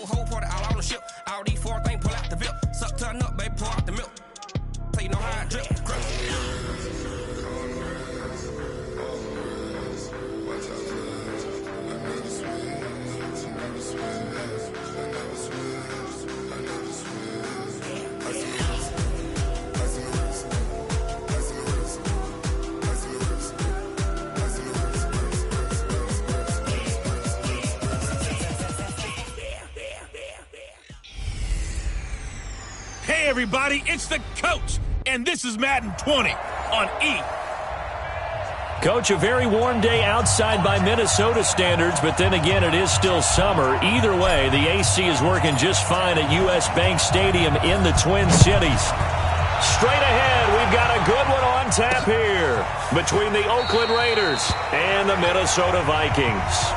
whole party all on the ship. All these four things pull out the VIP. Suck, turn up, baby, pour out the milk. So you know how I drip. Hey everybody, it's the coach, and this is Madden 20 on E. Coach, a very warm day outside by Minnesota standards, but then again, it is still summer. Either way, the AC is working just fine at U.S. Bank Stadium in the Twin Cities. Straight ahead, we've got a good one on tap here between the Oakland Raiders and the Minnesota Vikings.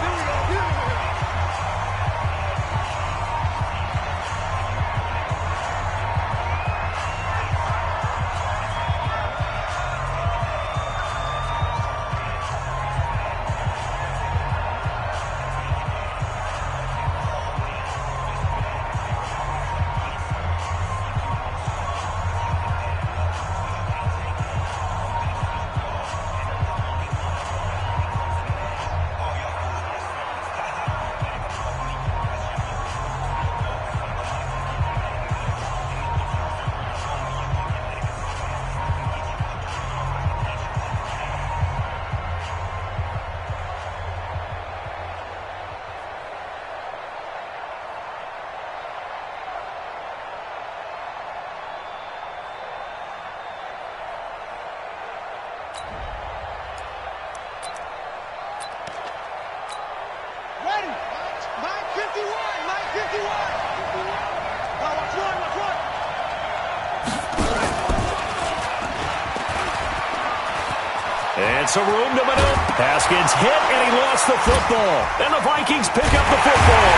And some room to maneuver. Haskins hit, and he lost the football. And the Vikings pick up the football.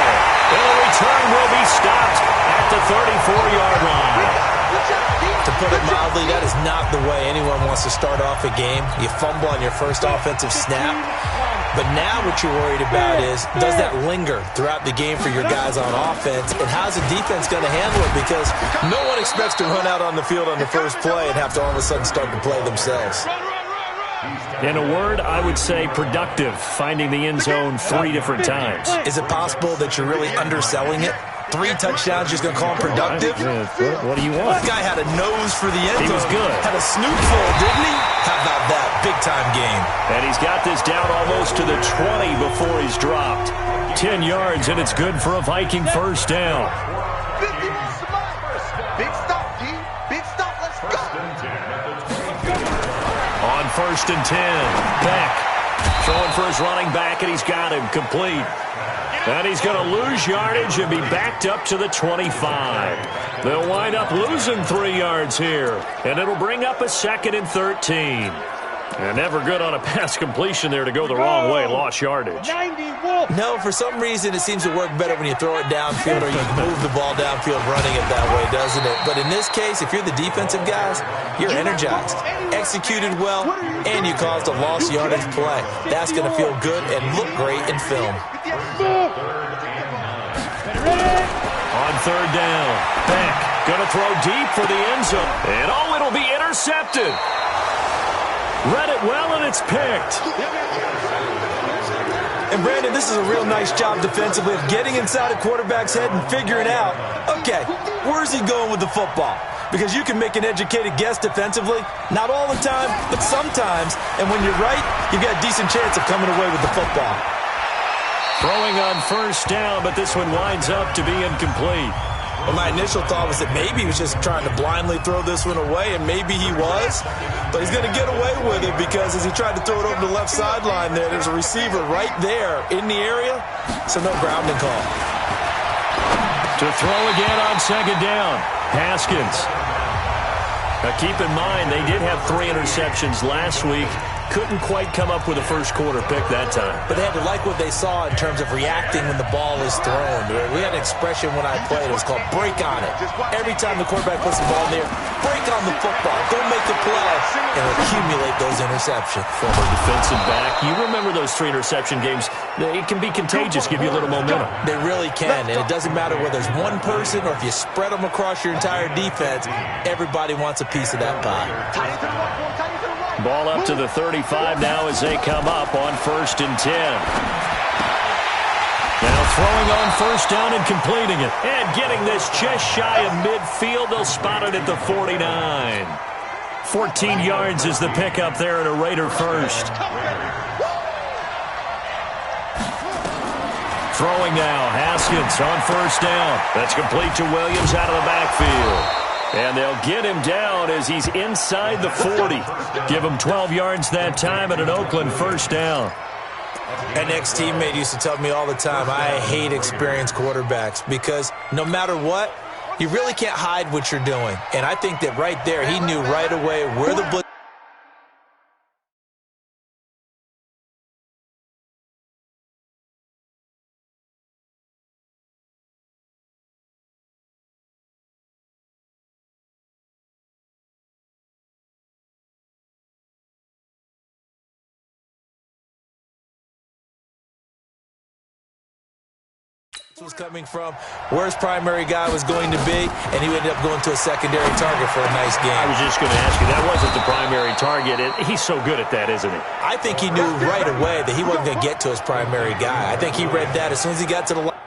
And the return will be stopped at the 34-yard line. To put it mildly, that is not the way anyone wants to start off a game. You fumble on your first offensive snap. But now what you're worried about is, does that linger throughout the game for your guys on offense? And how's the defense going to handle it? Because no one expects to run out on the field on the first play and have to all of a sudden start to play themselves. In a word, I would say productive, finding the end zone 3 different times. Is it possible that you're really underselling it? 3 touchdowns, just going to call him productive? What do you want? This guy had a nose for the end zone. He was good. Had a snootful, didn't he? How about that? Big-time game. And he's got this down almost to the 20 before he's dropped. 10 yards, and it's good for a Viking first down. Big stop, D. Big stop. Let's go. On 1st and 10, Beck throwing for his running back, and he's got him complete. And he's going to lose yardage and be backed up to the 25. They'll wind up losing 3 yards here, and it'll bring up a 2nd and 13. And never good on a pass completion there to go the wrong way. Lost yardage. No, for some reason it seems to work better when you throw it downfield or you move the ball downfield running it that way, doesn't it? But in this case, if you're the defensive guys, you're energized, executed well, and you caused a lost yardage play. That's going to feel good and look great in film. On 3rd down, Beck going to throw deep for the end zone. And it'll be intercepted. Read it well, and it's picked. And, Brandon, this is a real nice job defensively of getting inside a quarterback's head and figuring out, okay, where's he going with the football? Because you can make an educated guess defensively, not all the time, but sometimes. And when you're right, you've got a decent chance of coming away with the football. Throwing on 1st down, but this one winds up to be incomplete. Well, my initial thought was that maybe he was just trying to blindly throw this one away, and maybe he was. But he's going to get away with it because as he tried to throw it over the left sideline there's a receiver right there in the area, so no grounding call. To throw again on 2nd down, Haskins. Now keep in mind, they did have 3 interceptions last week. couldn't quite come up with a first-quarter pick that time. But they had to like what they saw in terms of reacting when the ball is thrown. We had an expression when I played. It was called break on it. Every time the quarterback puts the ball in there, break on the football. Go make a play and accumulate those interceptions. Former defensive back. You remember those 3 interception games. It can be contagious, give you a little momentum. They really can, and it doesn't matter whether it's one person or if you spread them across your entire defense, everybody wants a piece of that pie. Ball up to the 35 now as they come up on 1st and 10. Now throwing on first down and completing it. And getting this just shy of midfield. They'll spot it at the 49. 14 yards is the pickup there and a Raider first. Throwing now, Haskins on first down. That's complete to Williams out of the backfield. And they'll get him down as he's inside the 40. Give him 12 yards that time and an Oakland first down. An ex-teammate used to tell me all the time, I hate experienced quarterbacks because no matter what, you really can't hide what you're doing. And I think that right there, he knew right away where the blitz was coming from, where his primary guy was going to be, and he ended up going to a secondary target for a nice game. I was just going to ask you, that wasn't the primary target. He's so good at that, isn't he? I think he knew right away that he wasn't going to get to his primary guy. I think he read that as soon as he got to the line.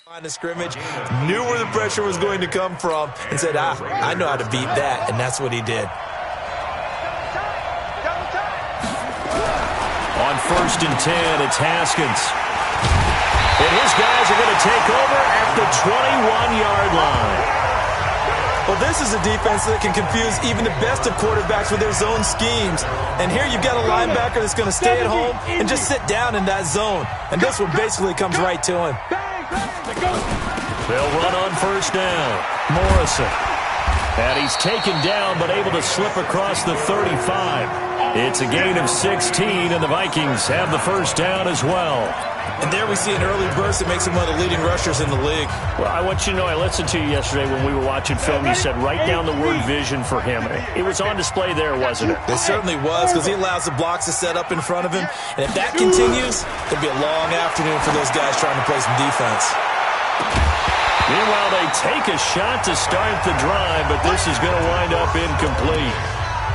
Line of scrimmage, knew where the pressure was going to come from, and said, I know how to beat that, and that's what he did. On 1st and 10, it's Haskins. And his guys are going to take over at the 21-yard line. Well, this is a defense that can confuse even the best of quarterbacks with their zone schemes. And here you've got a linebacker that's going to stay at home and just sit down in that zone. And this one basically comes right to him. They'll run on 1st down. Morrison. And he's taken down but able to slip across the 35. It's a gain of 16, and the Vikings have the 1st down as well. And there we see an early burst that makes him one of the leading rushers in the league. Well, I want you to know, I listened to you yesterday when we were watching film. You said write down the word vision for him. It was on display there, wasn't it? It certainly was, because he allows the blocks to set up in front of him. And if that continues, it'll be a long afternoon for those guys trying to play some defense. Meanwhile, they take a shot to start the drive, but this is going to wind up incomplete.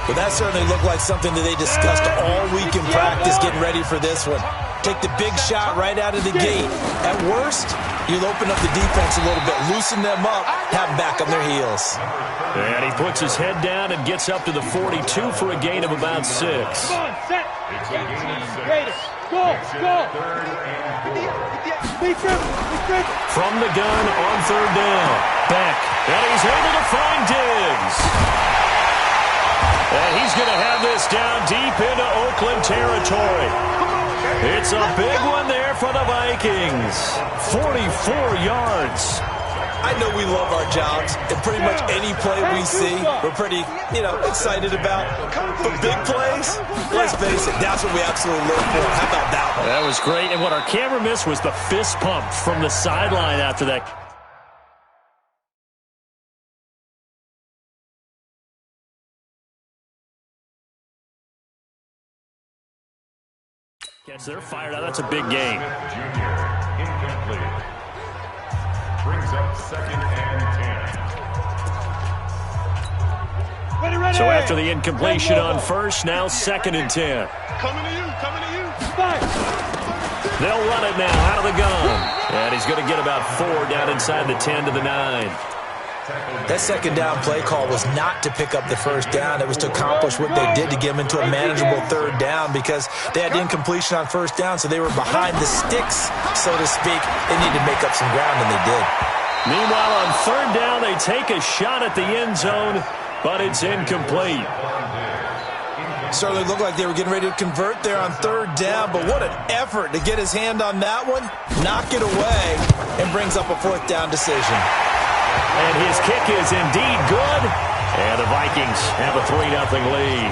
But that certainly looked like something that they discussed all week in practice, getting ready for this one. Take the big shot right out of the gate. At worst, you'll open up the defense a little bit, loosen them up, have them back on their heels. And he puts his head down and gets up to the 42 for a gain of about 6. From the gun on 3rd down. Beck. And he's able to find Diggs. And he's going to have this down deep into Oakland territory. It's a big one there for the Vikings. 44 yards. I know we love our jobs, and pretty much any play we see, we're pretty, excited about. But big plays, let's face it, that's what we absolutely live for. How about that one? That was great, and what our camera missed was the fist pump from the sideline after that. Catch there, fired out. That's a big game. Junior, incomplete. Brings up 2nd and 10. So after the incompletion on 1st, now 2nd and 10. Coming to you. They'll run it now out of the gun. And he's going to get about 4 down inside the 10 to the 9. That 2nd down play call was not to pick up the 1st down. It was to accomplish what they did to get them into a manageable 3rd down, because they had incompletion on 1st down, so they were behind the sticks, so to speak. They needed to make up some ground, and they did. Meanwhile, on 3rd down, they take a shot at the end zone, but it's incomplete. Certainly looked like they were getting ready to convert there on 3rd down, but what an effort to get his hand on that one, knock it away, and brings up a 4th down decision. And his kick is indeed good. And the Vikings have a 3-0 lead.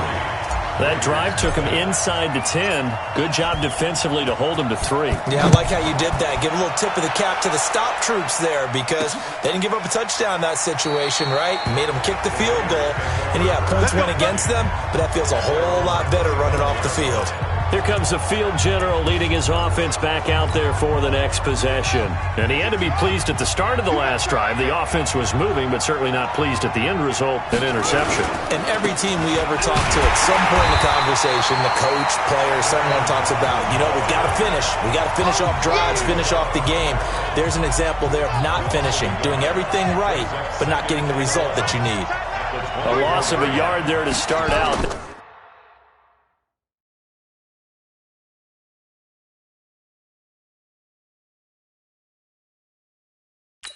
That drive took him inside the 10. Good job defensively to hold him to 3. Yeah, I like how you did that. Give a little tip of the cap to the stop troops there, because they didn't give up a touchdown in that situation, right? Made them kick the field goal. And, yeah, points went against them, but that feels a whole lot better running off the field. Here comes the field general leading his offense back out there for the next possession. And he had to be pleased at the start of the last drive. The offense was moving, but certainly not pleased at the end result, an interception. And every team we ever talk to, at some point in the conversation, the coach, player, someone talks about, we've got to finish. We've got to finish off drives, finish off the game. There's an example there of not finishing, doing everything right, but not getting the result that you need. A loss of a yard there to start out.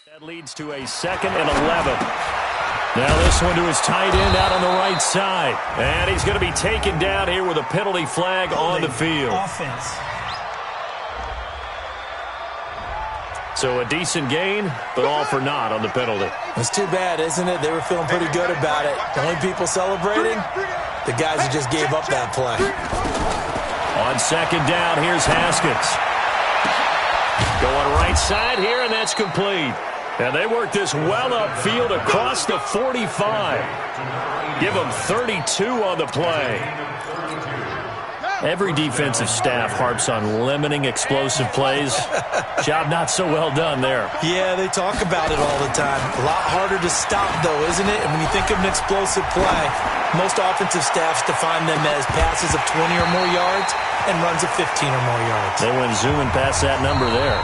That leads to a 2nd and 11. Now this one to his tight end out on the right side. And he's going to be taken down here with a penalty flag on the field. Offense. So a decent gain, but all for naught on the penalty. It's too bad, isn't it? They were feeling pretty good about it. The only people celebrating, the guys who just gave up that play. On 2nd down, here's Haskins. Going right side here, and that's complete. And they work this well upfield across the 45. Give them 32 on the play. Every defensive staff harps on limiting explosive plays. Job not so well done there. Yeah, they talk about it all the time. A lot harder to stop, though, isn't it? And when you think of an explosive play, most offensive staffs define them as passes of 20 or more yards and runs of 15 or more yards. They went zooming past that number there.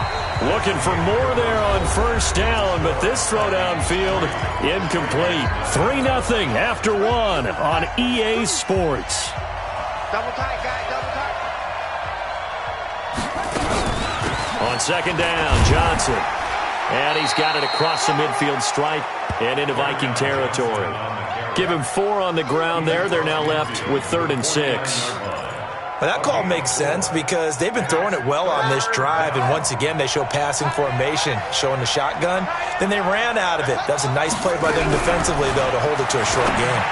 Looking for more there on first down, but this throw downfield incomplete. 3-0 after one on EA Sports. Double tight, guys, double tight. On second down, Johnson. And he's got it across the midfield stripe and into Viking territory. Give him 4 on the ground there. They're now left with 3rd and 6. Well, that call makes sense because they've been throwing it well on this drive, and once again they show passing formation, showing the shotgun. Then they ran out of it. That's a nice play by them defensively, though, to hold it to a short game.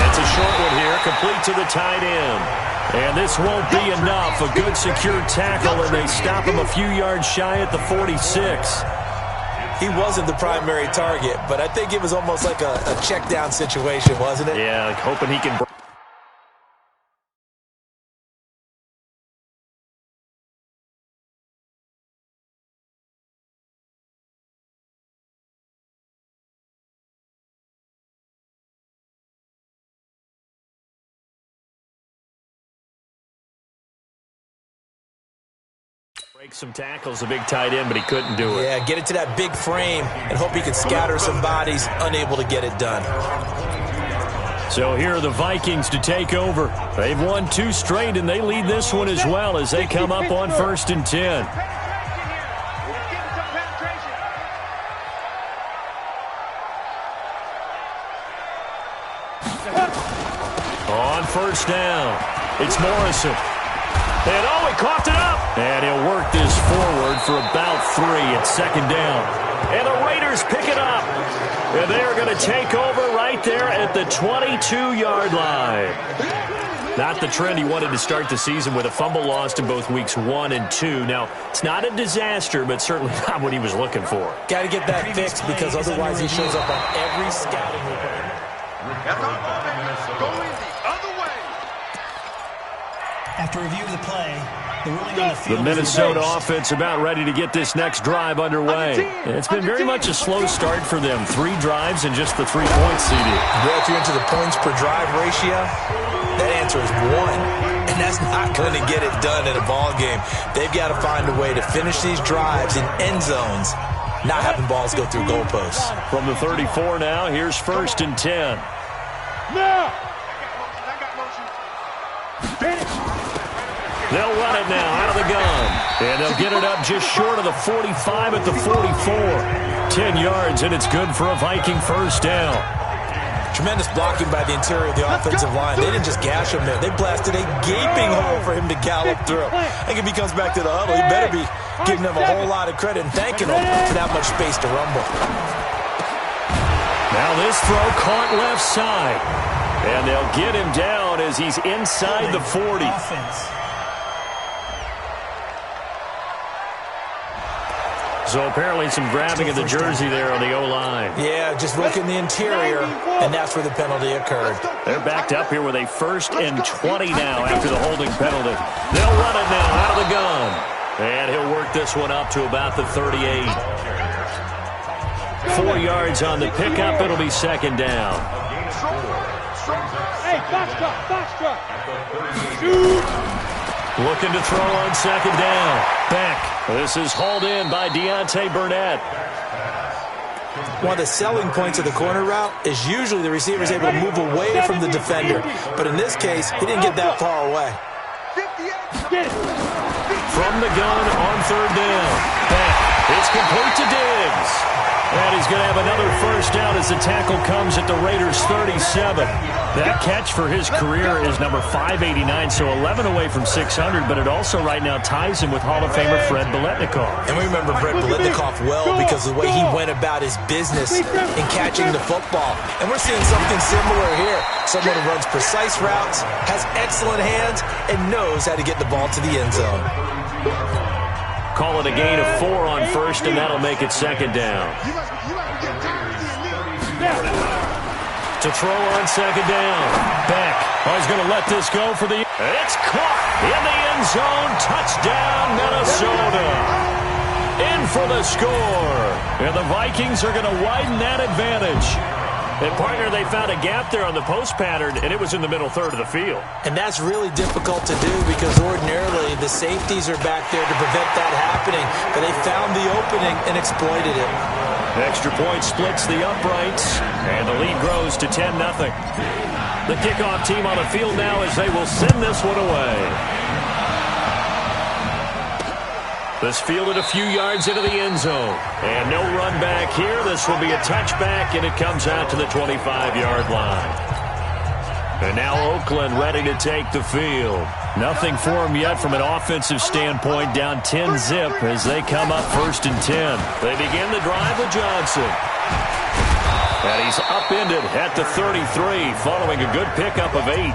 It's a short one here, complete to the tight end. And this won't be enough. A good secure tackle, and they stop him a few yards shy at the 46. He wasn't the primary target, but I think it was almost like a check down situation, wasn't it? Yeah, hoping he can... break some tackles, a big tight end, but he couldn't do it. Yeah, get it to that big frame and hope he can scatter some bodies, unable to get it done. So here are the Vikings to take over. They've won 2 straight, and they lead this one as well as they come up on 1st and 10. On first down, it's Morrison. And he coughed it up. And he'll work this forward for about 3 at 2nd down. And the Raiders pick it up. And they are going to take over right there at the 22-yard line. Not the trend he wanted to start the season with a fumble lost in both weeks 1 and 2. Now, it's not a disaster, but certainly not what he was looking for. Got to get that fixed because otherwise he shows up on every scouting report. That's our offense going the other way. After review of the play, the ruling on the field. The Minnesota offense about ready to get this next drive underway. It's been very much a slow start for them. 3 drives and just the 3 points, CD. Well, if you're into the points per drive ratio, that answer is 1. And that's not going to get it done in a ball game. They've got to find a way to finish these drives in end zones, not having balls go through goalposts. From the 34 now, here's 1st and 10. Now. They'll run it now out of the gun. And they'll get it up just short of the 45 at the 44. 10 yards, and it's good for a Viking first down. Tremendous blocking by the interior of the offensive line. They didn't just gash him there. They blasted a gaping hole for him to gallop through. I think if he comes back to the huddle, he better be giving them a whole lot of credit and thanking them for that much space to rumble. Now this throw caught left side. And they'll get him down as he's inside the 40. So apparently some grabbing of the jersey there on the O-line. Yeah, just look in the interior, and that's where the penalty occurred. They're backed up here with a 1st and 20 now after the holding penalty. They'll run it now out of the gun. And he'll work this one up to about the 38. 4 yards on the pickup. It'll be 2nd down. Hey, box truck. Shoot. Looking to throw on 2nd down. Back. This is hauled in by Deontay Burnett. One of the selling points of the corner route is usually the receiver is able to move away from the defender. But in this case, he didn't get that far away. From the gun on 3rd down. Back. It's complete to Diggs. And he's going to have another first down as the tackle comes at the Raiders' 37. That catch for his career is number 589, so 11 away from 600, but it also right now ties him with Hall of Famer Fred Biletnikoff. And we remember Fred Biletnikoff well because of the way he went about his business in catching the football. And we're seeing something similar here. Someone who runs precise routes, has excellent hands, and knows how to get the ball to the end zone. Call it a gain of 4 on 1st, and that'll make it 2nd down. To throw on 2nd down. Back. Oh, he's going to let this go for the... It's caught in the end zone. Touchdown, Minnesota. In for the score. And the Vikings are going to widen that advantage. And, partner, they found a gap there on the post pattern, and it was in the middle third of the field. And that's really difficult to do because ordinarily the safeties are back there to prevent that happening. But they found the opening and exploited it. Extra point splits the uprights, and the lead grows to 10-0. The kickoff team on the field now as they will send this one away. This fielded a few yards into the end zone. And no run back here. This will be a touchback, and it comes out to the 25-yard line. And now Oakland ready to take the field. Nothing for them yet from an offensive standpoint, down 10-zip as they come up 1st and 10. They begin the drive with Johnson. And he's upended at the 33 following a good pickup of 8.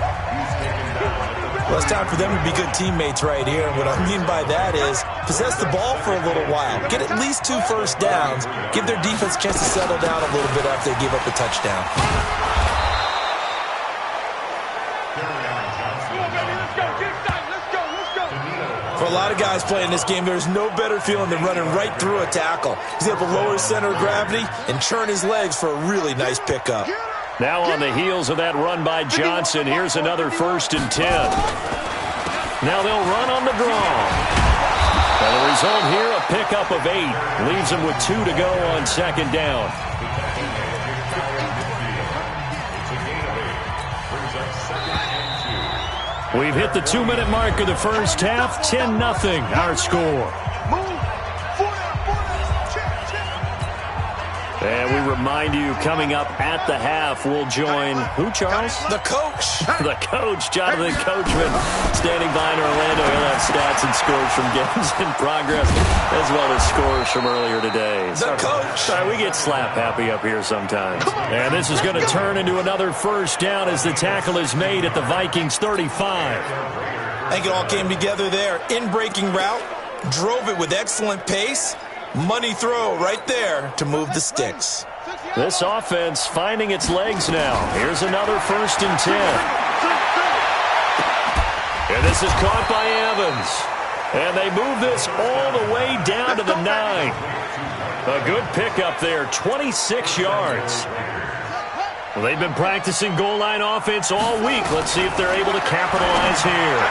Well, it's time for them to be good teammates right here. And what I mean by that is possess the ball for a little while. Get at least 2 first downs. Give their defense a chance to settle down a little bit after they give up a touchdown. For a lot of guys playing this game, there's no better feeling than running right through a tackle. He's able to lower his center of gravity and churn his legs for a really nice pickup. Now on the heels of that run by Johnson, here's another 1st and 10. Now they'll run on the draw. And the result here, a pickup of 8. Leaves them with 2 to go on 2nd down. We've hit the 2-minute mark of the first half. 10-0 our score. And we remind you, coming up at the half, we'll join who, Charles? The coach. The coach, Jonathan Coachman, standing by in Orlando. He'll have stats and scores from games in progress, as well as scores from earlier today. The coach. Sorry, we get slap happy up here sometimes. And this is going to turn into another 1st down as the tackle is made at the Vikings 35. I think it all came together there. In-breaking route, drove it with excellent pace. Money throw right there to move the sticks. This offense finding its legs now. Here's another 1st and 10. And this is caught by Evans. And they move this all the way down to the 9. A good pickup there, 26 yards. Well, they've been practicing goal line offense all week. Let's see if they're able to capitalize here.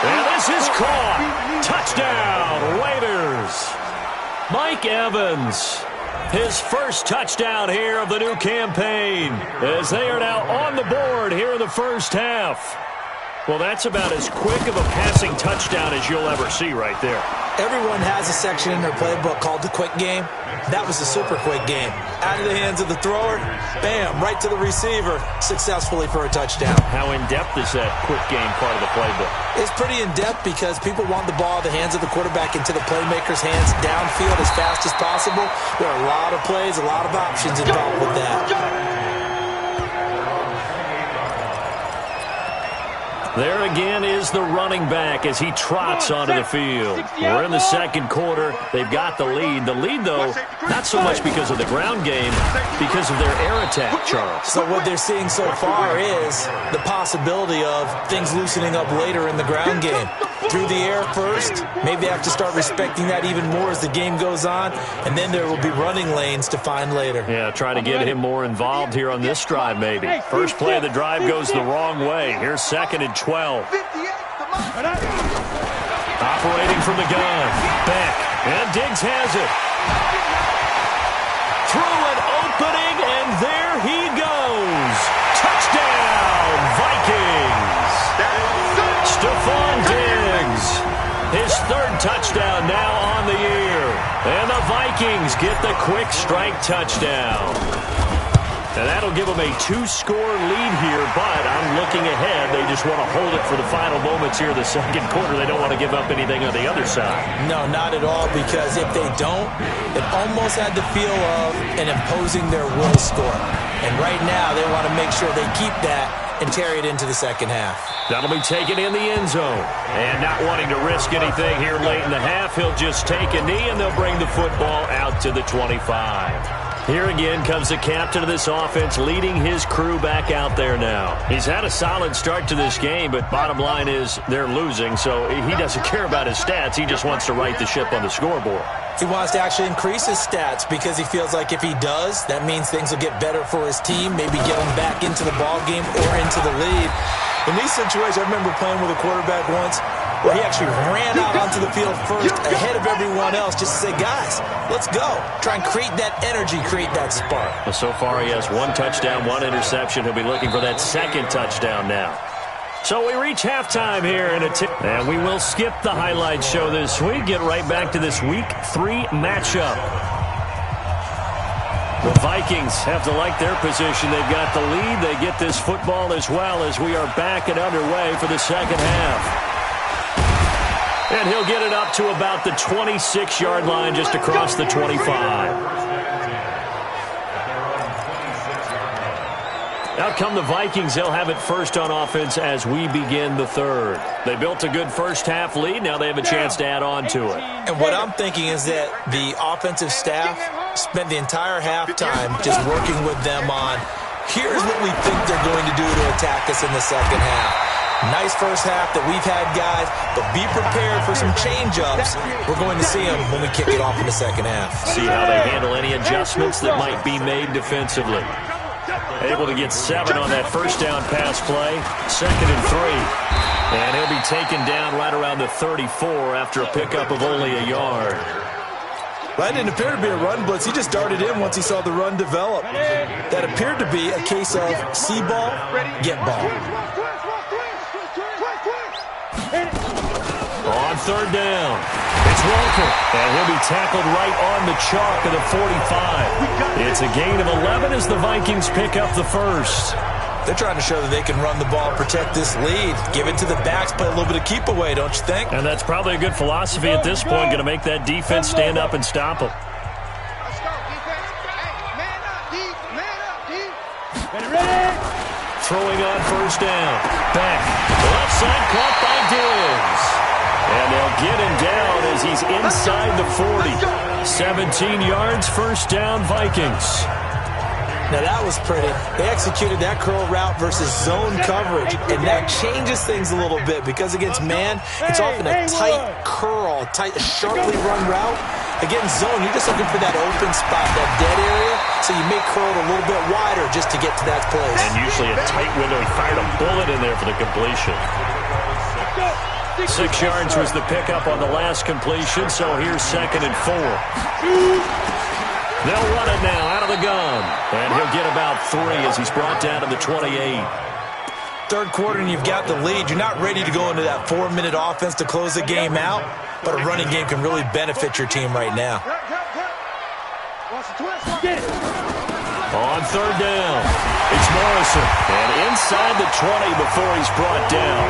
And this is caught. Touchdown, Raiders. Mike Evans, his first touchdown here of the new campaign, as they are now on the board here in the first half. Well, that's about as quick of a passing touchdown as you'll ever see right there. Everyone has a section in their playbook called the quick game. That was a super quick game. Out of the hands of the thrower, bam, right to the receiver, successfully for a touchdown. How in-depth is that quick game part of the playbook? It's pretty in-depth because people want the ball in the hands of the quarterback into the playmaker's hands downfield as fast as possible. There are a lot of plays, a lot of options involved with that. There again is the running back as he trots onto the field. We're in the 2nd quarter. They've got the lead. The lead, though, not so much because of the ground game, because of their air attack, Charles. So what they're seeing so far is the possibility of things loosening up later in the ground game. Through the air first, maybe they have to start respecting that even more as the game goes on, and then there will be running lanes to find later. Yeah, try to get him more involved here on this drive maybe. First play of the drive goes the wrong way. Here's 2nd and 12. Operating from the gun. Beck. And Diggs has it. Through an opening, and there he goes. Touchdown, Vikings. Stephon Diggs. His 3rd touchdown now on the year. And the Vikings get the quick strike touchdown. And that'll give them a 2-score lead here, but I'm looking ahead. They just want to hold it for the final moments here of the 2nd quarter. They don't want to give up anything on the other side. No, not at all, because if they don't, it almost had the feel of an imposing their will score. And right now, they want to make sure they keep that and carry it into the 2nd half. That'll be taken in the end zone. And not wanting to risk anything here late in the half, he'll just take a knee, and they'll bring the football out to the 25. Here again comes the captain of this offense, leading his crew back out there now. He's had a solid start to this game, but bottom line is they're losing, so he doesn't care about his stats. He just wants to right the ship on the scoreboard. He wants to actually increase his stats because he feels like if he does, that means things will get better for his team, maybe get him back into the ball game or into the lead. In these situations, I remember playing with a quarterback once where he actually ran out onto the field first ahead of everyone else just to say, guys, let's go. Try and create that energy, create that spark. Well, so far he has 1 touchdown, 1 interception. He'll be looking for that second touchdown now. So we reach halftime here in and we will skip the highlight show this week. Get right back to this Week 3 matchup. The Vikings have to like their position. They've got the lead. They get this football as well as we are back and underway for the second half. And he'll get it up to about the 26-yard line just across the 25. Out come the Vikings. They'll have it first on offense as we begin the third. They built a good first-half lead. Now they have a chance to add on to it. And what I'm thinking is that the offensive staff spent the entire halftime just working with them on, here's what we think they're going to do to attack us in the second half. Nice first half that we've had, guys, but be prepared for some change-ups. We're going to see them when we kick it off in the second half. See how they handle any adjustments that might be made defensively. Able to get 7 on that first down pass play. 2nd and 3. And he'll be taken down right around the 34 after a pickup of only a yard. That didn't appear to be a run blitz. He just darted in once he saw the run develop. That appeared to be a case of see ball, get ball. On third down, it's Walker, and he'll be tackled right on the chalk of the 45. It's a gain of 11 as the Vikings pick up the first. They're trying to show that they can run the ball, protect this lead, give it to the backs, play a little bit of keep away, don't you think? And that's probably a good philosophy at this point, going to make that defense stand up and stop them. Throwing on first down. Back. Left side caught by Diggs. And they'll get him down as he's inside the 40. 17 yards, first down, Vikings. Now that was pretty. They executed that curl route versus zone coverage, and that changes things a little bit because against man, it's often a tight curl, sharply run route. Against zone, you're just looking for that open spot, that dead area, so you may curl it a little bit wider just to get to that place. And usually a tight window. He fired a bullet in there for the completion. 6 yards was the pickup on the last completion, so here's 2nd and 4. They'll run it now out of the gun. And he'll get about 3 as he's brought down to the 28. Third quarter and you've got the lead. You're not ready to go into that 4-minute offense to close the game out, but a running game can really benefit your team right now. On third down, it's Morrison. And inside the 20 before he's brought down.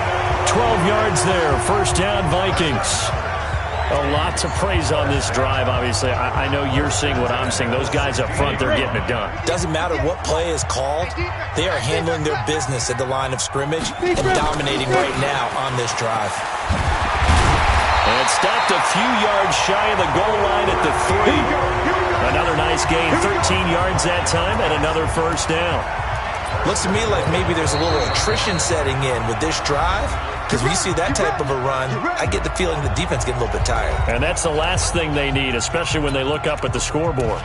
12 yards there, first down, Vikings. A lot to praise on this drive, obviously. I know you're seeing what I'm seeing. Those guys up front, they're getting it done. Doesn't matter what play is called. They are handling their business at the line of scrimmage and dominating right now on this drive. And stopped a few yards shy of the goal line at the 3. Another nice gain, 13 yards that time, and another first down. Looks to me like maybe there's a little attrition setting in with this drive. Because when you see that type of a run, I get the feeling the defense getting a little bit tired. And that's the last thing they need, especially when they look up at the scoreboard.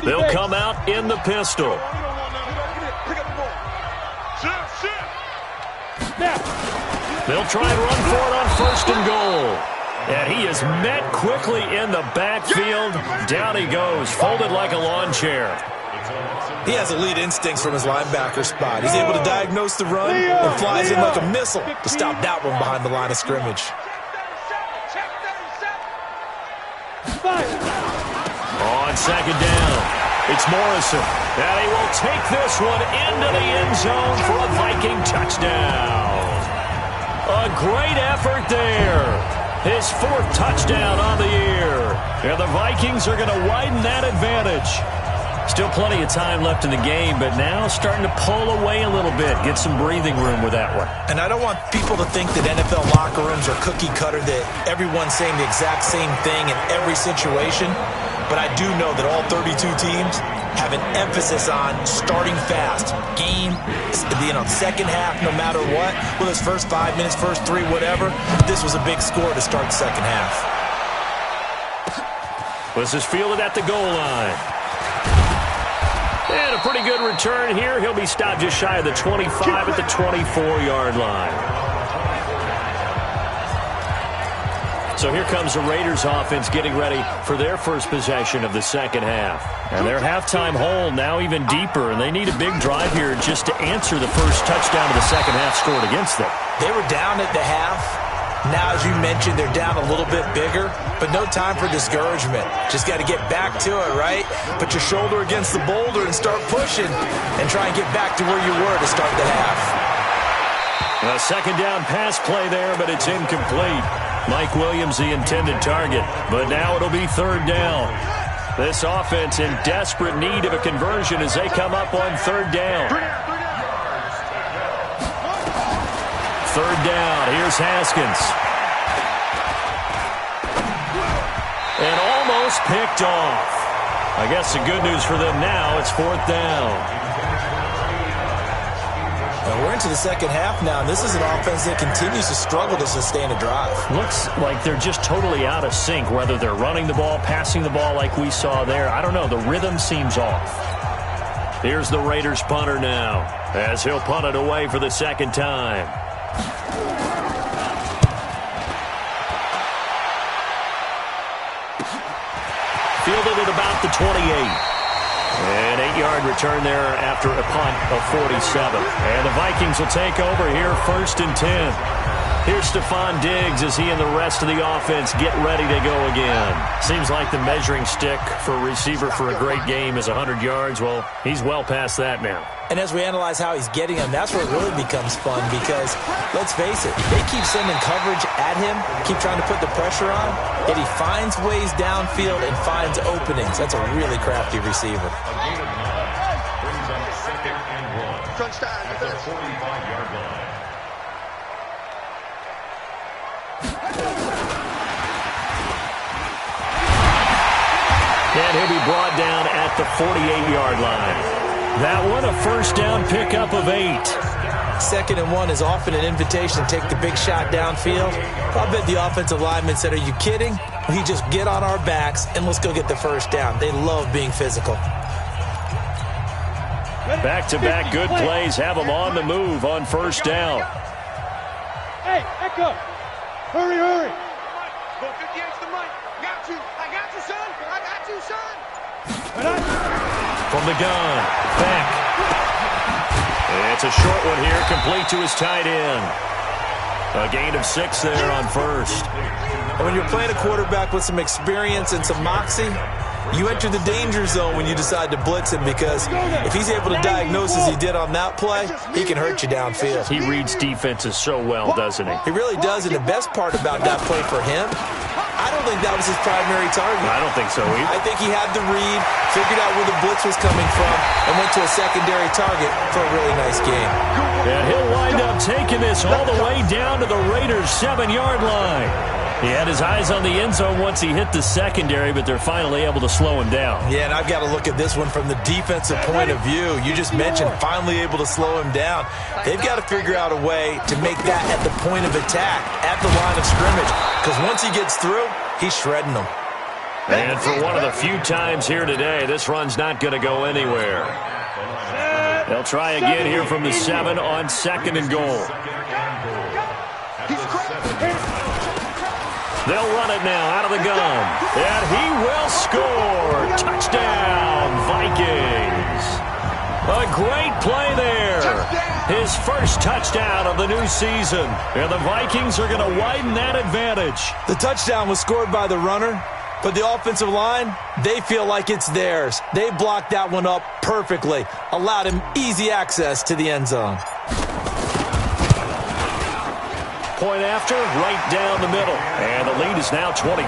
They'll come out in the pistol. They'll try and run for it on first and goal. And he is met quickly in the backfield. Down he goes, folded like a lawn chair. He has elite instincts from his linebacker spot. He's able to diagnose the run and flies in like a missile to stop that one behind the line of scrimmage. On second down, it's Morrison. And he will take this one into the end zone for a Viking touchdown. A great effort there. His 4th touchdown on the year. And the Vikings are going to widen that advantage. Still plenty of time left in the game, but now starting to pull away a little bit. Get some breathing room with that one. And I don't want people to think that NFL locker rooms are cookie cutter, that everyone's saying the exact same thing in every situation. But I do know that all 32 teams have an emphasis on starting fast. Game, second half, no matter what. Well, those first 5 minutes, first 3, whatever. This was a big score to start the second half. This is fielded at the goal line. And a pretty good return here. He'll be stopped just shy of the 25 at the 24-yard line. So here comes the Raiders offense getting ready for their first possession of the second half. And their halftime hole now even deeper, and they need a big drive here just to answer the first touchdown of the second half scored against them. They were down at the half. Now, as you mentioned, they're down a little bit bigger, but no time for discouragement. Just got to get back to it, right? Put your shoulder against the boulder and start pushing and try and get back to where you were to start the half. A second down pass play there, but it's incomplete. Mike Williams, the intended target, but now it'll be 3rd down. This offense in desperate need of a conversion as they come up on 3rd down. 3rd down. Here's Haskins. And almost picked off. I guess the good news for them now, it's 4th down. Now we're into the second half now, and this is an offense that continues to struggle to sustain a drive. Looks like they're just totally out of sync, whether they're running the ball, passing the ball like we saw there. I don't know. The rhythm seems off. Here's the Raiders punter now, as he'll punt it away for the second time. Fielded at about the 28. An 8-yard return there after a punt of 47. And the Vikings will take over here 1st and 10. Here's Stephon Diggs as he and the rest of the offense get ready to go again. Seems like the measuring stick for a receiver for a great game is 100 yards. Well, he's well past that now. And as we analyze how he's getting them, that's where it really becomes fun because, let's face it, they keep sending coverage at him, keep trying to put the pressure on, yet he finds ways downfield and finds openings. That's a really crafty receiver. And he'll be brought down at the 48-yard line. That one, a 1st down pickup of 8. 2nd and 1 is often an invitation to take the big shot downfield. I bet the offensive lineman said, are you kidding? We just get on our backs and let's go get the 1st down. They love being physical. Back-to-back good plays have them on the move on 1st down. Hey, Echo, hurry, hurry. Go 58 to the mic. I got you, son. I got you, son. From the gun, back. It's a short one here, complete to his tight end. A gain of 6 there on 1st. And when you're playing a quarterback with some experience and some moxie, you enter the danger zone when you decide to blitz him because if he's able to diagnose as he did on that play, he can hurt you downfield. He reads defenses so well, doesn't he? He really does, and the best part about that play for him, I don't think that was his primary target. I don't think so either. I think he had the read, figured out where the blitz was coming from, and went to a secondary target for a really nice game. And he'll wind up taking this all the way down to the Raiders' 7-yard line. He had his eyes on the end zone once he hit the secondary, but they're finally able to slow him down. Yeah, and I've got to look at this one from the defensive point of view. You just mentioned finally able to slow him down. They've got to figure out a way to make that at the point of attack, at the line of scrimmage, because once he gets through, he's shredding them. And for one of the few times here today, this run's not going to go anywhere. They'll try again here from the 7 on 2nd and goal. They'll run it now out of the gun. And he will score. Touchdown, Vikings. A great play there. His first touchdown of the new season. And the Vikings are going to widen that advantage. The touchdown was scored by the runner, but the offensive line, they feel like it's theirs. They blocked that one up perfectly, allowed him easy access to the end zone. point after, right down the middle. And the lead is now 24.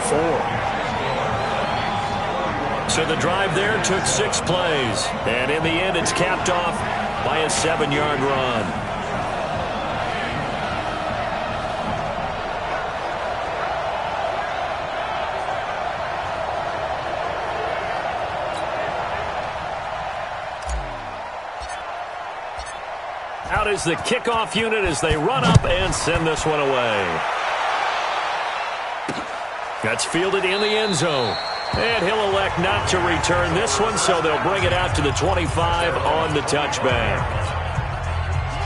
So the drive there took 6 plays. And in the end, it's capped off by a 7-yard run. Out is the kickoff unit as they run up and send this one away. That's fielded in the end zone. And he'll elect not to return this one, so they'll bring it out to the 25 on the touchback.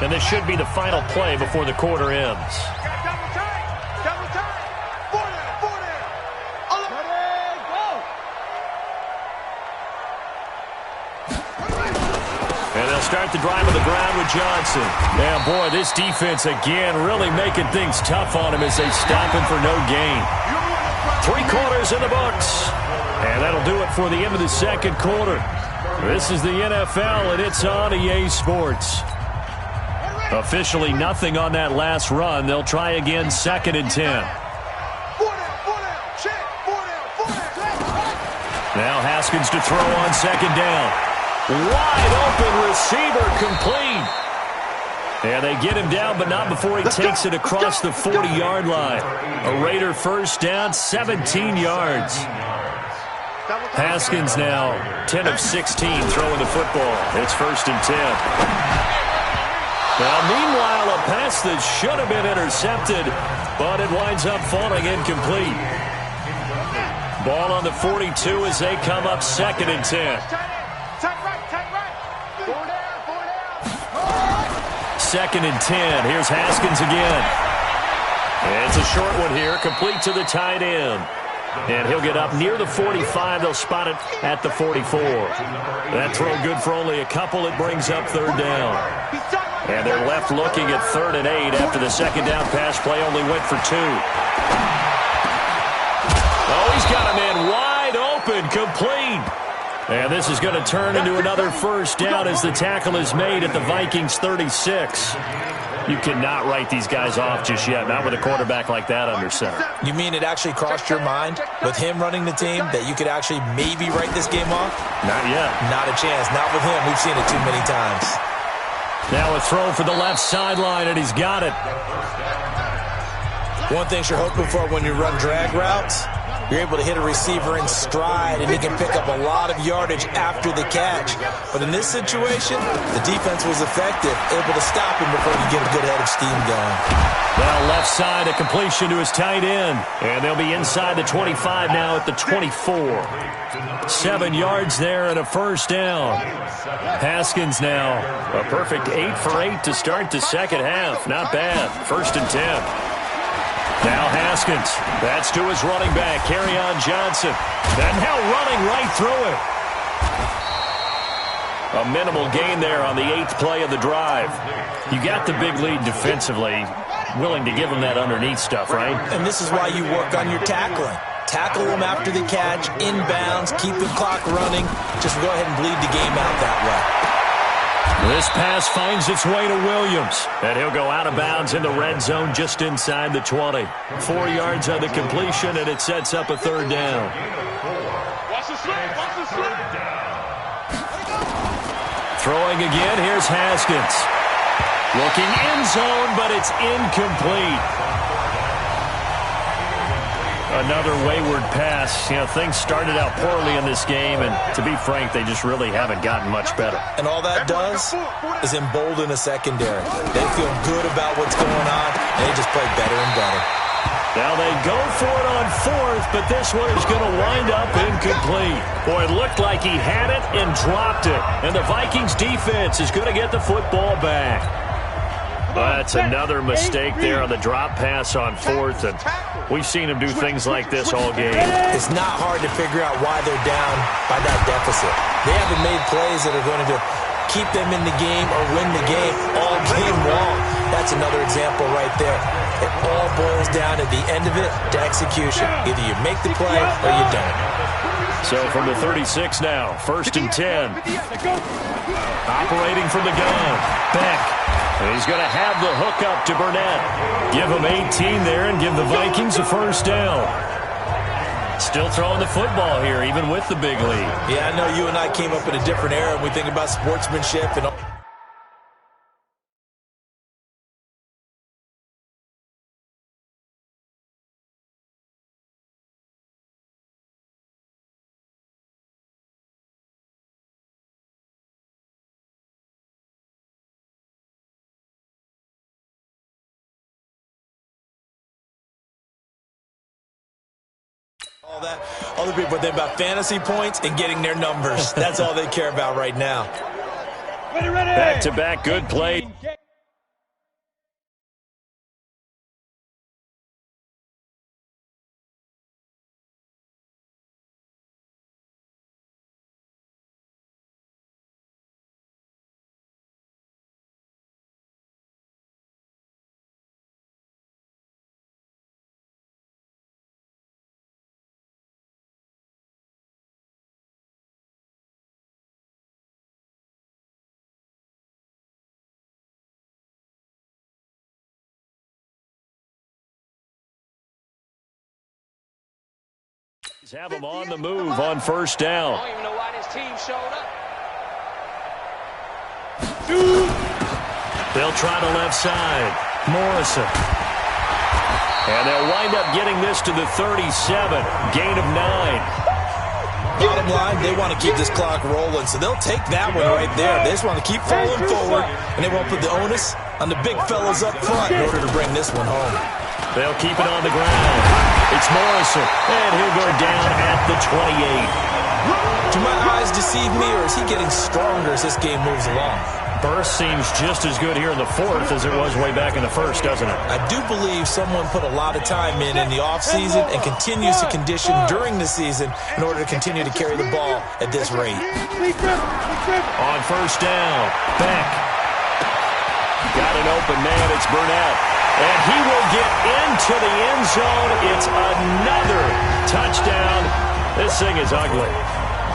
And this should be the final play before the quarter ends. And they'll start the drive on the ground with Johnson. Yeah, boy, this defense again really making things tough on him as they stop him for no gain. 3 quarters in the books. And that'll do it for the end of the second quarter. This is the NFL, and it's on EA Sports. Officially nothing on that last run. They'll try again, 2nd and 10. Now Haskins to throw on 2nd down. Wide open receiver complete. And they get him down, but not before he takes it across the 40-yard line. A Raider first down, 17 yards. Haskins now 10 of 16 throwing the football. It's 1st and 10. Now, meanwhile, a pass that should have been intercepted, but it winds up falling incomplete. Ball on the 42 as they come up 2nd and 10. 2nd and 10. Here's Haskins again. And it's a short one here, complete to the tight end. And he'll get up near the 45. They'll spot it at the 44. That throw good for only a couple. It brings up 3rd down. And they're left looking at 3rd and 8 after the 2nd down pass play only went for 2. Oh, he's got a man wide open, complete. And this is going to turn into another 1st down as the tackle is made at the Vikings 36. You cannot write these guys off just yet, not with a quarterback like that under center. You mean it actually crossed your mind with him running the team that you could actually maybe write this game off? Not yet. Not a chance. Not with him. We've seen it too many times. Now a throw for the left sideline, and he's got it. One thing you're hoping for when you run drag routes, you're able to hit a receiver in stride, and he can pick up a lot of yardage after the catch. But in this situation, the defense was effective, able to stop him before he get a good head of steam going. Now left side, a completion to his tight end. And they'll be inside the 25 now at the 24. 7 yards there and a 1st down. Haskins now a perfect 8 for 8 to start the second half. Not bad. 1st and 10. Now Haskins, that's to his running back, Kerryon Johnson. And now running right through it. A minimal gain there on the 8th play of the drive. You got the big lead defensively, willing to give him that underneath stuff, right? And this is why you work on your tackling. Tackle him after the catch, inbounds, keep the clock running. Just go ahead and bleed the game out that way. This pass finds its way to Williams, and he'll go out of bounds in the red zone just inside the 20. 4 yards on the completion, and it sets up a 3rd down. Watch the slip, watch the slip. Throwing again, here's Haskins. Looking end zone, but it's incomplete. Another wayward pass. You know, things started out poorly in this game, and to be frank, they just really haven't gotten much better. And all that does is embolden a secondary. They feel good about what's going on, and they just play better and better. Now they go for it on 4th, but this one is going to wind up incomplete. Boy, it looked like he had it and dropped it, and the Vikings defense is going to get the football back. That's another mistake there on the drop pass on 4th, and we've seen him do things like this all game. It's not hard to figure out why they're down by that deficit. They haven't made plays that are going to keep them in the game or win the game all game long. That's another example right there. It all boils down at the end of it to execution. Either you make the play or you don't. So from the 36 now, 1st and 10. Operating from the gun. Beck. He's going to have the hook up to Burnett. Give him 18 there and give the Vikings a first down. Still throwing the football here, even with the big lead. Yeah, I know you and I came up in a different era, and we think about sportsmanship and all. All that other people think about fantasy points and getting their numbers. That's all they care about right now. Back-to-back good play. Have them on the move on first down. I don't even know why this team showed up. They'll try the left side. Morrison. And they'll wind up getting this to the 37. Gain of 9. Bottom line, they want to keep this clock rolling, so they'll take that one right there. They just want to keep falling forward, and they won't put the onus on the big fellas up front in order to bring this one home. They'll keep it on the ground. It's Morrison, and he'll go down at the 28. Do my eyes deceive me, or is he getting stronger as this game moves along? Burst seems just as good here in the fourth as it was way back in the first, doesn't it? I do believe someone put a lot of time in the offseason and continues to condition during the season in order to continue to carry the ball at this rate. On first down, Beck. Got an open man, it's Burnett. And he will get into the end zone. It's another touchdown. This thing is ugly.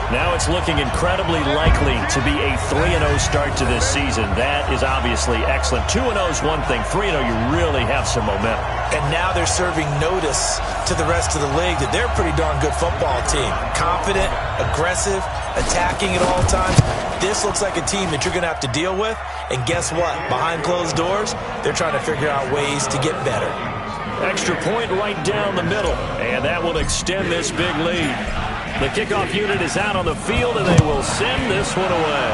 Now it's looking incredibly likely to be a 3-0 start to this season. That is obviously excellent. 2-0 is one thing. 3-0, you really have some momentum. And now they're serving notice to the rest of the league that they're a pretty darn good football team. Confident, aggressive, attacking at all times. This looks like a team that you're going to have to deal with. And guess what? Behind closed doors, they're trying to figure out ways to get better. Extra point right down the middle. And that will extend this big lead. The kickoff unit is out on the field, and they will send this one away.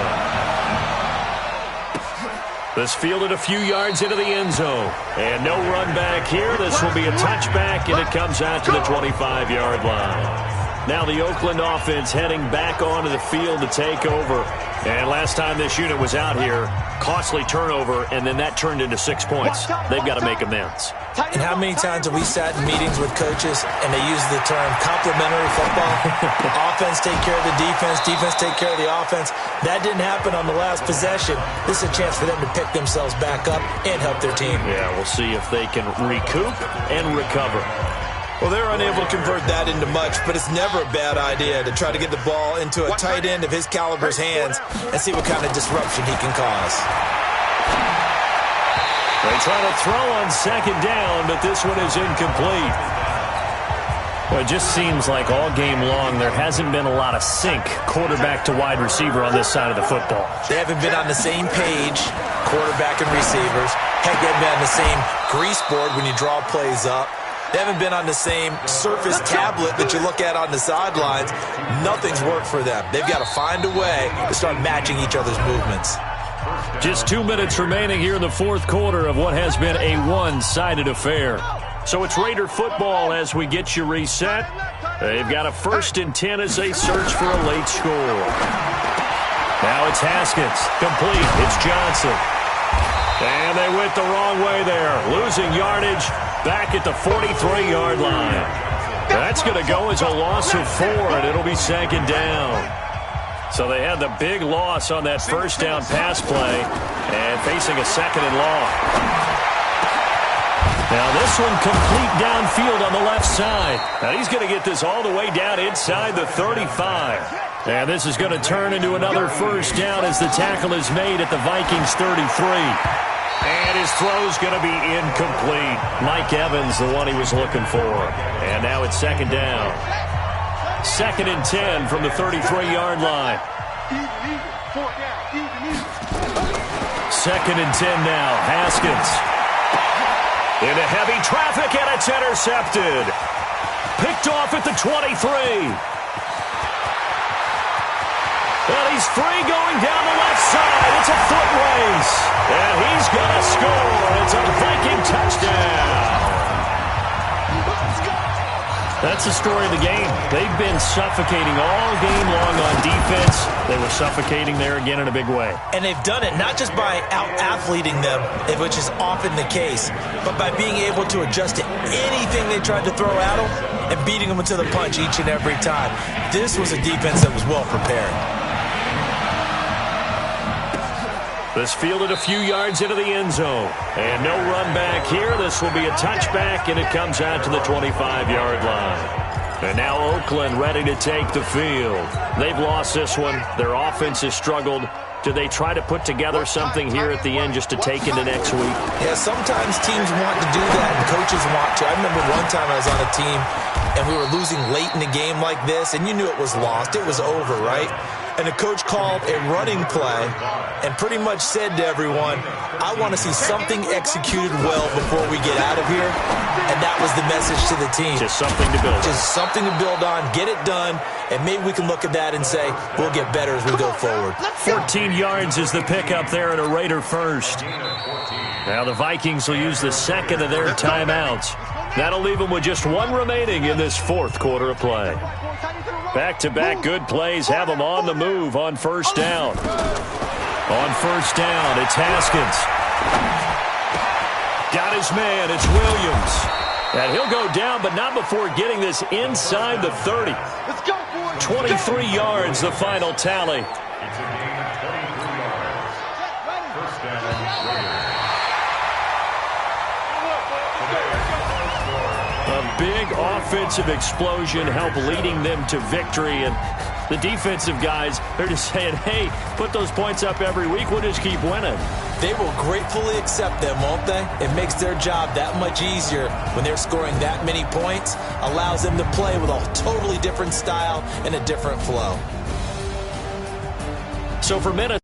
This fielded a few yards into the end zone. And no run back here. This will be a touchback, and it comes out to the 25-yard line. Now the Oakland offense heading back onto the field to take over. And last time this unit was out here, costly turnover, and then that turned into 6 points. They've got to make amends. And how many times have we sat in meetings with coaches and they use the term complementary football? Offense take care of the defense, defense take care of the offense. That didn't happen on the last possession. This is a chance for them to pick themselves back up and help their team. Yeah, we'll see if they can recoup and recover. Well, they're unable to convert that into much, but it's never a bad idea to try to get the ball into a tight end of his caliber's hands and see what kind of disruption he can cause. They try to throw on second down, but this one is incomplete. Well, it just seems like all game long there hasn't been a lot of sync quarterback to wide receiver on this side of the football. They haven't been on the same page, quarterback and receivers. Heck, they haven't been on the same grease board when you draw plays up. They haven't been on the same surface tablet that you look at on the sidelines. Nothing's worked for them. They've got to find a way to start matching each other's movements. Just 2 minutes remaining here in the fourth quarter of what has been a one-sided affair. So it's Raider football as we get you reset. They've got a 1st and 10 as they search for a late score. Now it's Haskins. Complete. It's Johnson. And they went the wrong way there. Losing yardage back at the 43-yard line. That's going to go as a loss of 4, and it'll be second down. So they had the big loss on that first down pass play and facing a second and long. Now this one complete downfield on the left side. Now he's going to get this all the way down inside the 35. And this is going to turn into another first down as the tackle is made at the Vikings 33. And his throw's going to be incomplete. Mike Evans, the one he was looking for. And now it's second down. 2nd and 10 from the 33-yard line. 2nd and 10 now. Haskins. Into heavy traffic, and it's intercepted. Picked off at the 23. And he's free going down the left side. It's a foot race. And he's going to score. It's a Viking touchdown. That's the story of the game. They've been suffocating all game long on defense. They were suffocating there again in a big way. And they've done it not just by out-athleting them, which is often the case, but by being able to adjust to anything they tried to throw at them and beating them to the punch each and every time. This was a defense that was well prepared. This fielded a few yards into the end zone. And no run back here. This will be a touchback, and it comes out to the 25-yard line. And now Oakland ready to take the field. They've lost this one. Their offense has struggled. Do they try to put together something here at the end just to take into next week? Yeah, sometimes teams want to do that, and coaches want to. I remember one time I was on a team, and we were losing late in a game like this, and you knew it was lost. It was over, right? And the coach called a running play and pretty much said to everyone, I want to see something executed well before we get out of here. And that was the message to the team. Just something to build on. Just something to build on, get it done, and maybe we can look at that and say, we'll get better as we go forward. 14 yards is the pickup there and a Raider first. Now the Vikings will use the second of their timeouts. That'll leave them with just one remaining in this fourth quarter of play. Back-to-back good plays have them on the move on first down. On first down, it's Haskins. Got his man, it's Williams. And he'll go down, but not before getting this inside the 30. 23 yards, the final tally. A big offensive explosion helped leading them to victory. And the defensive guys, they're just saying, hey, put those points up every week. We'll just keep winning. They will gratefully accept them, won't they? It makes their job that much easier when they're scoring that many points. Allows them to play with a totally different style and a different flow. So for Minnesota,